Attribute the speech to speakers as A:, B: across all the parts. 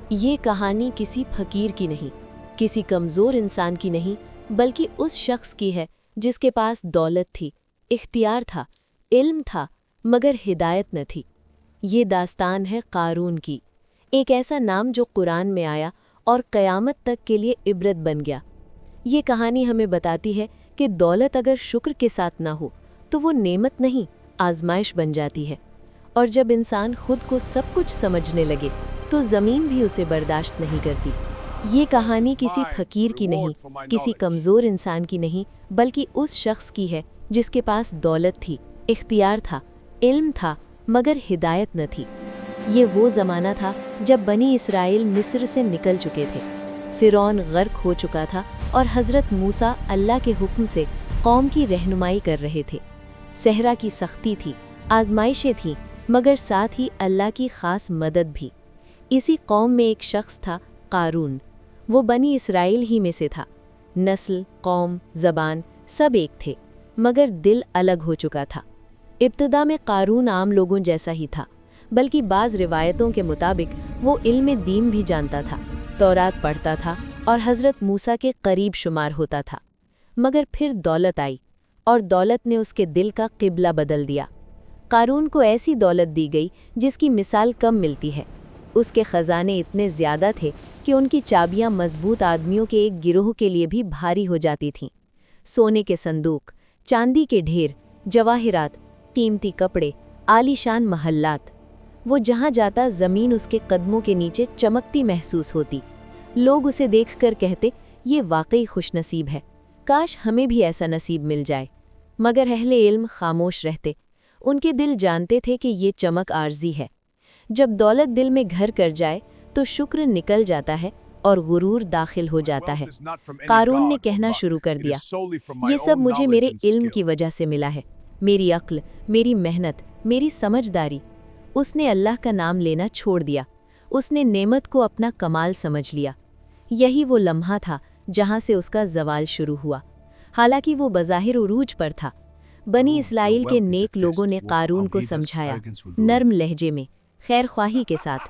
A: یہ کہانی کسی فقیر کی نہیں، کسی کمزور انسان کی نہیں، بلکہ اس شخص کی ہے جس کے پاس دولت تھی، اختیار تھا، علم تھا، مگر ہدایت نہ تھی۔ یہ داستان ہے قارون کی، ایک ایسا نام جو قرآن میں آیا اور قیامت تک کے لیے عبرت بن گیا۔ یہ کہانی ہمیں بتاتی ہے کہ دولت اگر شکر کے ساتھ نہ ہو تو وہ نعمت نہیں، آزمائش بن جاتی ہے، اور جب انسان خود کو سب کچھ سمجھنے لگے تو زمین بھی اسے برداشت نہیں کرتی۔ یہ کہانی کسی فقیر کی نہیں، کسی کمزور انسان کی نہیں، بلکہ اس شخص کی ہے جس کے پاس دولت تھی، اختیار تھا، علم تھا، مگر ہدایت نہ تھی۔ یہ وہ زمانہ تھا جب بنی اسرائیل مصر سے نکل چکے تھے، فرعون غرق ہو چکا تھا اور حضرت موسیٰ اللہ کے حکم سے قوم کی رہنمائی کر رہے تھے۔ صحرا کی سختی تھی، آزمائشیں تھیں، مگر ساتھ ہی اللہ کی خاص مدد بھی۔ اسی قوم میں ایک شخص تھا قارون، وہ بنی اسرائیل ہی میں سے تھا۔ نسل، قوم، زبان سب ایک تھے، مگر دل الگ ہو چکا تھا۔ ابتدا میں قارون عام لوگوں جیسا ہی تھا، بلکہ بعض روایتوں کے مطابق وہ علم دین بھی جانتا تھا، تورات پڑھتا تھا اور حضرت موسیٰ کے قریب شمار ہوتا تھا۔ مگر پھر دولت آئی، اور دولت نے اس کے دل کا قبلہ بدل دیا۔ قارون کو ایسی دولت دی گئی جس کی مثال کم ملتی ہے۔ اس کے خزانے اتنے زیادہ تھے کہ ان کی چابیاں مضبوط آدمیوں کے ایک گروہ کے لیے بھی بھاری ہو جاتی تھیں۔ سونے کے صندوق، چاندی کے ڈھیر، جواہرات، قیمتی کپڑے، عالی شان محلات۔ وہ جہاں جاتا زمین اس کے قدموں کے نیچے چمکتی محسوس ہوتی۔ لوگ اسے دیکھ کر کہتے، یہ واقعی خوش نصیب ہے، کاش ہمیں بھی ایسا نصیب مل جائے۔ مگر اہل علم خاموش رہتے، ان کے دل جانتے تھے کہ یہ چمک عارضی ہے۔ جب دولت دل میں گھر کر جائے تو شکر نکل جاتا ہے اور غرور داخل ہو جاتا ہے۔ قارون نے کہنا شروع کر دیا، یہ سب مجھے میرے علم کی وجہ سے ملا ہے، میری عقل، میری محنت، میری سمجھداری۔ اس نے اللہ کا نام لینا چھوڑ دیا، اس نے نعمت کو اپنا کمال سمجھ لیا۔ یہی وہ لمحہ تھا جہاں سے اس کا زوال شروع ہوا، حالانکہ وہ بظاہر عروج پر تھا۔ بنی اسرائیل کے نیک لوگوں نے قارون کو سمجھایا، نرم لہجے میں، خیر خواہی کے ساتھ۔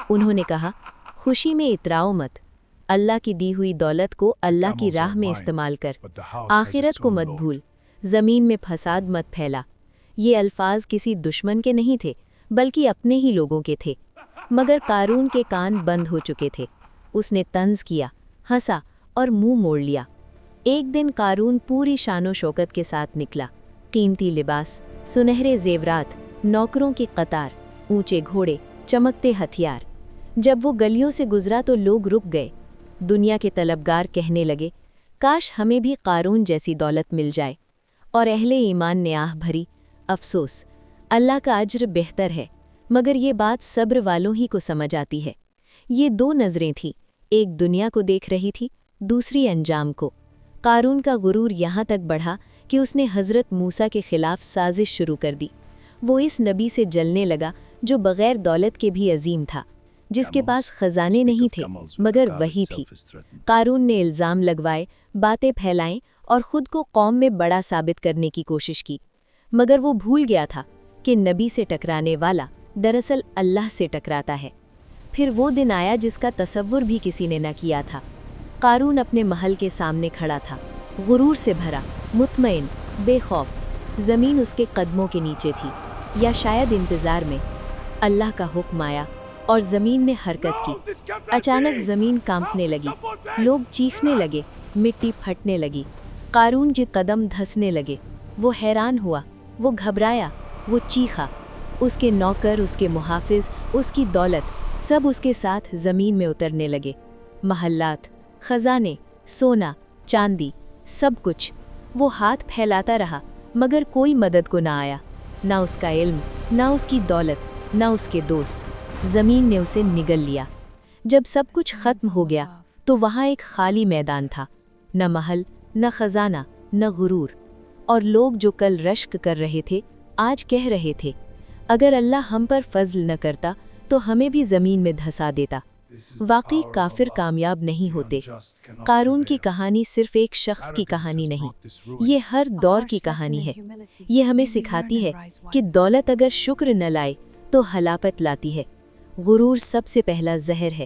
A: انہوں نے کہا، خوشی میں اتراؤ مت، اللہ کی دی ہوئی دولت کو اللہ کی راہ میں استعمال کر، آخرت کو مت بھول، زمین میں فساد مت پھیلا۔ یہ الفاظ کسی دشمن کے نہیں تھے، بلکہ اپنے ہی لوگوں کے تھے۔ مگر قارون کے کان بند ہو چکے تھے۔ اس نے طنز کیا، ہنسا اور منہ موڑ لیا۔ ایک دن قارون پوری شان و شوکت کے ساتھ نکلا، قیمتی لباس، سنہرے زیورات، نوکروں کی قطار، اونچے گھوڑے، چمکتے ہتھیار۔ جب وہ گلیوں سے گزرا تو لوگ رک گئے۔ دنیا کے طلبگار کہنے لگے، کاش ہمیں بھی قارون جیسی دولت مل جائے۔ اور اہل ایمان نے آہ بھری، افسوس، اللہ کا اجر بہتر ہے، مگر یہ بات صبر والوں ہی کو سمجھ آتی ہے۔ یہ دو نظریں تھیں، ایک دنیا کو دیکھ رہی تھی، دوسری انجام کو۔ قارون کا غرور یہاں تک بڑھا کہ اس نے حضرت موسیٰ کے خلاف سازش شروع کر دی۔ وہ اس نبی سے جلنے لگا جو بغیر دولت کے بھی عظیم تھا، جس کے پاس خزانے نہیں تھے مگر وحی تھی۔ قارون نے الزام لگوائے، باتیں پھیلائیں اور خود کو قوم میں بڑا ثابت کرنے کی کوشش کی، مگر وہ بھول گیا تھا کہ نبی سے ٹکرانے والا دراصل اللہ سے ٹکراتا ہے۔ پھر وہ دن آیا جس کا تصور بھی کسی نے نہ کیا تھا۔ قارون اپنے محل کے سامنے کھڑا تھا، غرور سے بھرا، مطمئن، بے خوف۔ زمین اس کے قدموں کے نیچے تھی، یا شاید انتظار میں۔ اللہ کا حکم آیا اور زمین نے حرکت کی۔ اچانک زمین کانپنے لگی، لوگ چیخنے لگے، مٹی پھٹنے لگی، قارون کے قدم دھسنے لگے۔ وہ حیران ہوا، وہ گھبرایا، وہ چیخا۔ اس کے نوکر، اس کے محافظ، اس کی دولت، سب اس کے ساتھ زمین میں اترنے لگے۔ محلات، خزانے، سونا، چاندی، سب کچھ۔ وہ ہاتھ پھیلاتا رہا، مگر کوئی مدد کو نہ آیا، نہ اس کا علم، نہ اس کی دولت، نہ اس کے دوست۔ زمین نے اسے نگل لیا۔ جب سب کچھ ختم ہو گیا تو وہاں ایک خالی میدان تھا، نہ محل، نہ خزانہ، نہ غرور۔ اور لوگ جو کل رشک کر رہے تھے، آج کہہ رہے تھے، اگر اللہ ہم پر فضل نہ کرتا تو ہمیں بھی زمین میں دھسا دیتا۔ واقعی کافر کامیاب نہیں ہوتے۔ قارون کی کہانی صرف ایک شخص کی کہانی نہیں، یہ ہر دور کی کہانی ہے۔ یہ ہمیں سکھاتی ہے کہ دولت اگر شکر نہ لائے تو ہلاکت لاتی ہے۔ غرور سب سے پہلا زہر ہے۔